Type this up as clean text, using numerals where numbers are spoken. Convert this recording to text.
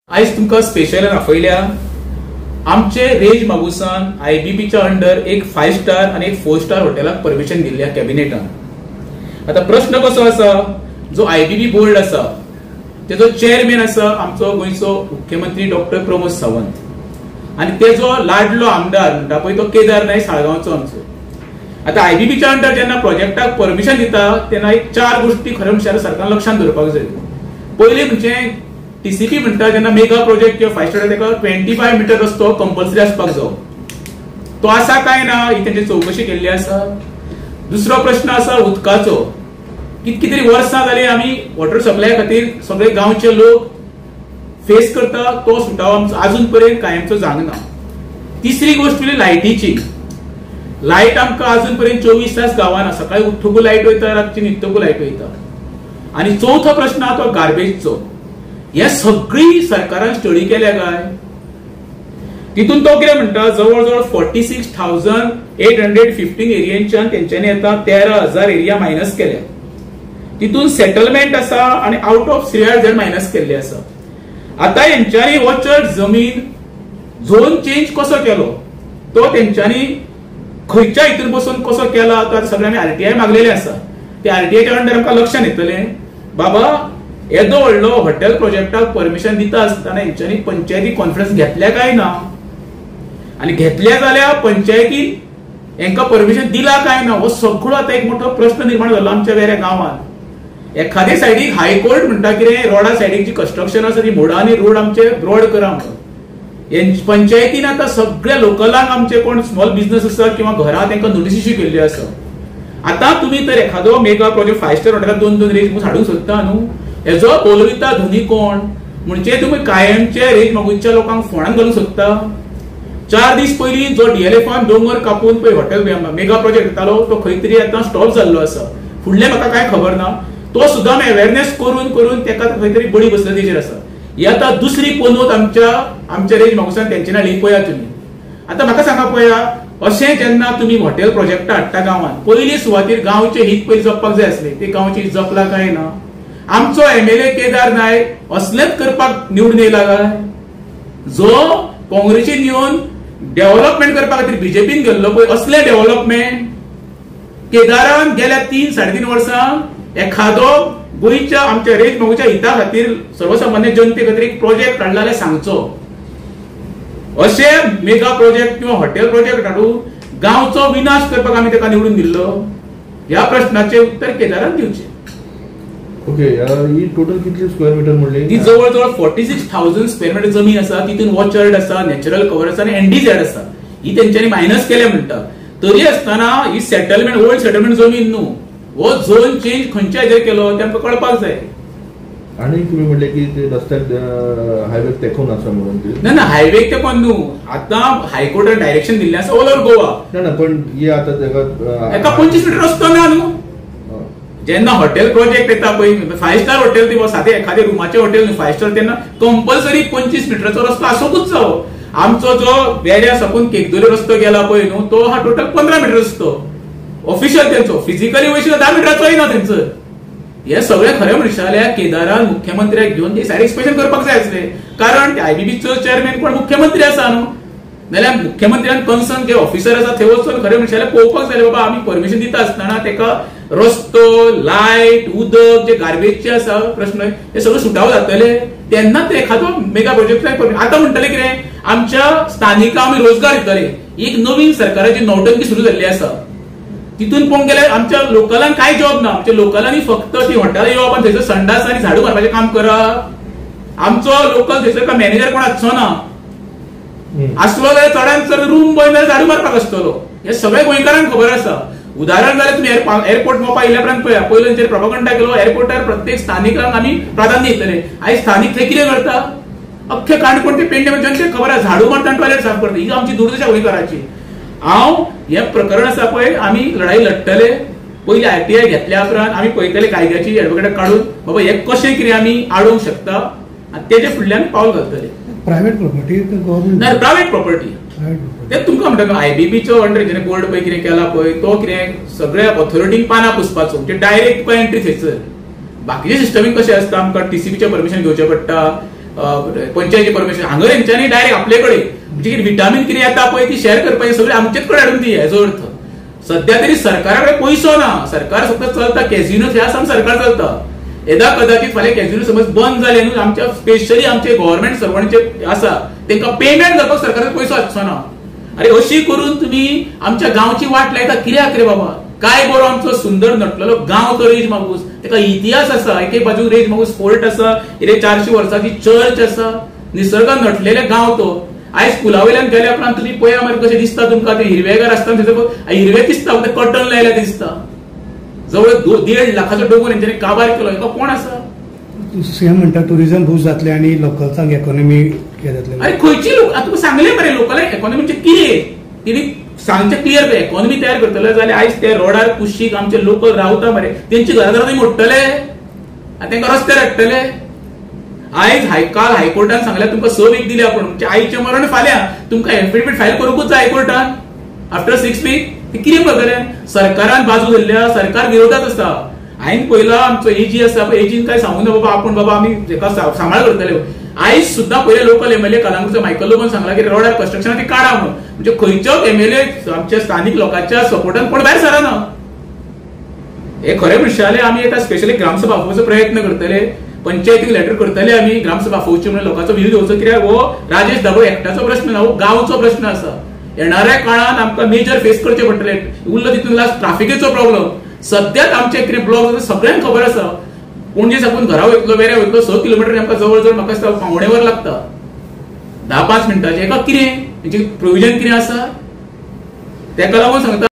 आज तुमका स्पेशल दाखयल्या आमचे रेंज मागुसान आयबीबीच्या अंडर एक 5 स्टार आणि एक 4 स्टार हॉटेलाक परमिशन दिल्ल्या कॅबिनेटान. आता प्रश्न कसो आसा, जो आयबीबी बोर्ड आसा तेजो चेअरमॅन आसा आमचो गोंयचो मुख्यमंत्री डॉक्टर प्रमोद सावंत आणि तेजो लाडलो आमदार म्हणटा पळय तो केदार नायक साळगांवचो आमचो. आता आयबीबीच्या अंडर जेन्ना प्रोजेक्टाक परमिशन दिता तेन्ना एक 4 गोष्टी खऱ्या म्हणल्यार सरकारान लक्षात दवरपाक जाय. पयली म्हणजे टीसीपी म्हणटा जेन्ना मेगा प्रोजेक्ट किंवा 5 स्टार तेका 25 मीटर रस्तो कंपल्सरी आसपाक जाय. तो आसा काय ना ही तेंची चौकशी केल्ली आसा. दुसरो प्रश्न आसा उदकाचो. कितकी तरी वर्सां जाली आमी वॉटर सप्लाय खातीर सगळे गांवचे लोक फेस करता, तो सुटावो आमचो अजून पर्यंत कायमचो जागना. तिसरी गोष्ट म्हणजे लायटीची. लायट आमकां अजून पर्यंत 24 तास गावाना, सकाळी उठ्ठकू लायट वयता, रातची न्हिदतकू लायट वयता. आणि चौथो प्रश्न आहा तो गार्बेजचो. हे सगळी सरकारान स्टडी केल्या काय? तितून तो कितें म्हणटा, जवळजवळ 46,815 एरियांच्यान तेंच्यांनी आता 13,000 एरिया मायनस केल्या. तितून सेटलमेंट आसा आणि आउट ऑफ 3,000 मायनस केल्ले आसा. आता यांच्यानी हो चड जमीन झोन चेंज कसो केलो तो तेंच्यांनी खंयच्या हितून बसून कसो केला तो सगळे आमी आरटीआय मागलेले आसा. ते आरटीआयच्या अंडर आमकां लक्षात येतले बाबा येदो व्हडलो हॉटेल प्रोजेक्टाक परमिशन दिता आसतना हेंच्यांनी पंचायती कॉन्फरन्स घेतल्या काय ना, आणि घेतल्या जाल्यार पंचायती हेंका परमिशन दिला काय ना, हो सगळो आता एक मोठो प्रश्न निर्माण जालो आमच्या वेऱ्या गांवांत. एखादे सायडीक हायकोर्ट म्हणटा कितें रोडा सायडीक जी कन्स्ट्रक्शन आसा ती मोडानी रोड आमचे ब्रॉड करा म्हणून. पंचायतीन आता सगळ्या लोकलांक आमचे कोण स्मॉल बिझनेस आसा किंवा घरां तेंका नोटीस इश्यू केल्ल्यो आसा. आता तुम्ही तर एखादो मेगा प्रोजेक्ट 5 स्टार हॉटेलाक 2-2 रेंज हाडूंक सोदता न्हू, हेजो बोलविता धनी कोण म्हणजे तुम्ही कायमचे रेंज मागुच्या लोकांक फोणान घालूंक सोदता. 4 दीस पयलीं जो डीएलएफान दोंगर कापून पळय हॉटेल मेगा प्रोजेक्ट येतालो तो खंय तरी आता स्टॉप जाल्लो आसा. फुडलें म्हाका काय खबर ना. तो सुद्धा आमी अवेअरनेस करून करून तेका खंय तरी बळी बसले तेजेर आसा. ही आता दुसरी पोनोत आमच्या रेंज मागुसान तेंच्यानी हाडली पळया तुमी. आता म्हाका सांगा पळया, अशें जेन्ना तुमी हॉटेल प्रोजेक्ट हाडटा गांवांत पयली सुवातेर गांवचे हित पयलीं जपपाक जाय आसले, ते गांवचे हित जपला काय ना? आमचो एमएलए केदार नायक असलेच करपाक निवडून येयला काय? जो काँग्रेसीन येवन डेव्हलपमेंट करपा खातीर बीजेपीन गेल्लो पळय असले डेव्हलपमेंट केदारान गेल्या 3-3.5 वर्सां एखादो गोंयच्या आमच्या रेंज मागुच्या हिता खातीर सर्वसामान्य जनते खातीर एक प्रोजेक्ट काडला जाल्यार सांगचो. अशे मेगा प्रोजेक्ट किंवा हॉटेल प्रोजेक्ट हाडून गांवचो विनाश करपाक आमी तेका निवडून दिल्लो? ह्या प्रश्नाचे उत्तर केदारान दिवचें. ओके, ही टोटल कितली स्क्वेअर मीटर म्हणली? ती जवळजवळ 46,000 स्क्वेअर मीटर जमीन आसा. तितून वॉचर्ड आसा, नॅचरल कव्हर आसा आणि एनडीझेड आसा. ही तेंच्यांनी मायनस केल्या म्हणटा. तरी आसतना ही सेटलमेंट ओल्ड सेटलमेंट जमीन न्हू, हो झोन चेंज खंयच्या हेजेर केलो तेमकां कळपाक जाय. आणि तुम्ही म्हणले की ते रस्त्याक हायवे तेकोन आसा म्हणून. ना हायवे तेकोन न्हू, आता हायकोर्टान डायरेक्शन दिल्लें आसा ऑल ओव्हर गोवा. ना पण हे आता एका 25 मीटर रस्तो ना न्हू. जेन्ना हॉटेल प्रोजेक्ट येता पळय 5 स्टार हॉटेल ती सादे एखादे रुमाचे हॉटेल 5 स्टार तेन्ना कंपल्सरी 25 मीटरचो रस्तो आसोकूच जावो. आमचो जो वेड्या साकून केकदोले रस्तो गेला पळय न्हू तो हा टोटल 15 मीटर रस्तो ऑफिशियल तेंचो. फिजिकली वयशीं 10 मीटराचोय ना तेंचो. हे सगळे खरे म्हणशाल्या केदारान मुख्यमंत्र्याक घेवन ते सायड एक्सप्रेशन करपाक जाय आसले, कारण ते आयबीबीचो चेअरमॅन कोण मुख्यमंत्री आसा न्हू. नाल्यार मुख्यमंत्र्यान कन्सर्न जे ऑफिसर आसा थंय वचून खरे म्हणशाल्या पळोवपाक जाय बाबा आमी परमिशन दिता आसतना तेका रस्तो, लायट, उदक जे गार्बेजचे आसा प्रश्न हे सगळे सुटावो जातले तेन्ना ते एखादो मेगा प्रोजेक्ट. आता म्हणटले कितें आमच्या स्थानिकांक आमी रोजगार दितले. एक नवीन सरकाराची नौटंकी सुरू जाल्ली आसा. तितून पळोवंक गेल्यार आमच्या लोकलांक काय जॉब ना. आमच्या लोकलांनी फक्त ती हॉटेलां येवप आनी थंयसर संडास आनी झाडू मारपाचें काम करप. आमचो लोकल थंयसर मॅनेजर कोण आसचो ना. आसलो जाल्यार चडांत चड रूम बंद जाल्यार झाडू मारपाक आसतलो. हे सगळे गोंयकारांक खबर आसा. उदाहरण जाल्यार तुम्ही एअरपोर्ट मोपा येयल्या उपरांत पळया, पयलो तेंचेर प्रोपागंडा केलो एअरपोर्टार प्रत्येक स्थानिकांक आमी प्राधान्य दितले. आयज स्थानिक थंय कितें करता? अख्खे काणकोण ते पेंडे जनतेक खबर आसा झाडू मारता आनी टॉयलेट साफ करता. ही आमची दुर्दशा गोंयकाराची. हांव हे प्रकरण आसा पळय आमी लढाई लढटले. पयली आरटीआय घेतल्या उपरांत आमी पळयतले कायद्याची एडवोकेट काढून बाबा हे कशें कितें आमी आडोवंक शकता आनी तेजे फुडल्यान पावल घालतले. प्रायव्हेट प्रॉपर्टी गव्हर्नमेंट ना प्रायव्हेट प्रॉपर्टी ते तुमकां म्हणटा आयबीबीचो अंडर जेणे बोर्ड पळय कितें केला पळय तो कितें सगळ्या ऑथॉरिटीक पानां पुसपाचो म्हणजे डायरेक्ट तुका एंट्री थंयसर. बाकीचे सिस्टमीक कशें आसता आमकां टीसीबीचें परमिशन घेवचें पडटा, पंचायती परमिशन हांगा हेंच्यांनी डायरेक्ट आपले कडेन म्हणजे विटामीन कितें येता पळय ती शेअर करपाची सगळी आमचेच कडेन हाडून दी हेजो अर्थ. सध्या तरी सरकारा कडेन पयसो ना, सरकार फक्त चलता कॅझिनो ह्या सावन सरकार चलता. येदा कदाचित फाल्यां कॅझिनो समज बंद जाले न्हू, आमच्या स्पेशली आमचे गव्हर्नमेंट सर्वंट आसा तांकां पेमेंट करपाक सरकाराचो पयसो आसचो ना. अरे अशी करून तुम्ही आमच्या गांवची वाट लायता कित्याक रे बाबा? काय बरो आमचो सुंदर नटलेलो गांव तो रेज मागूस, ताका इतिहास आसा, एके बाजूक रेज मागूस फोर्ट आसा, 400 वर्सांची चर्च आसा, निसर्गान नटलेले गांव तो. आयज स्कुला वयल्यान गेल्या उपरांत तुमी पळया मरे कशें दिसता तुमकां ते हिरवेगार आसता, हिरवे दिसता ते कटन लायल्या ते दिसता. जवळ 1.5 लाखाचो डोंगर हेंच्यांनी काबार केलो, हेका कोण आसा? सीएम म्हणटा टुरिझम बूस्ट जातले आणि लोकलचांक इकॉनॉमी हे जातले. अरे खंयची लोक तुका सांगले मरे लोकल इकॉनॉमी म्हणजे कितें तिणी सांगचे क्लियर इकॉनॉमी तयार करतले जाल्यार आयज ते रोडार कुशीक आमचे लोकल रावता मरे तेंची घरां मोडटले, तांकां रस्ते हाडटले. आयज काल हायकोर्टान सांगल्यार तुमकां 6 वीक दिले आपण, म्हणजे आईचे मरण फाल्यां तुमकां एफिडेविट फायल करूंकूच जाय हायकोर्टान आफ्टर 6 वीक. ते कितें करतले? सरकारान बाजू धरल्या, सरकार विरोधात आसा. हांवें पयला आमचो एजी आसा पळय, एजीन काय सांगू ना बाबा आपण बाबा आमी हेका सांबाळ करतले. आयज सुद्धा पहिले लोकल एमएलए कलांगूटचो मायकल लोबन सांगला की रोडार कन्स्ट्रक्शनाची काडा म्हणून. म्हणजे खंयच्योच एमएलए आमच्या स्थानिक लोकांच्या सपोर्टान कोण भायर सरना. हे खरे म्हणशाले आमी आता स्पेशली ग्रामसभा आपोवपाचो प्रयत्न करतले, पंचायतीक लेटर करतले आमी ग्रामसभा आपोवची म्हणून लोकांचो व्ह्यू घेवचो. कित्याक हो राजेश दाबोळ एकट्याचो प्रश्न ना, हो गांवचो प्रश्न आसा. येणाऱ्या काळात आमकां मेजर फेस करचे पडटले. उरलो तितून लास्ट ट्राफिकेचो प्रॉब्लेम. सद्याच आमचे कितें ब्लॉक सगळ्यांक खबर आसा. पणजे साकून घरा वयतलो वेऱ्या वयतलो 6 किलोमीटर आमकां जवळ जवळ म्हाका दिसता पावणेवर लागता, 10-5 मिनटांचे. हेका कितें हेची प्रोविजन कितें आसा? तेका लागून सांगता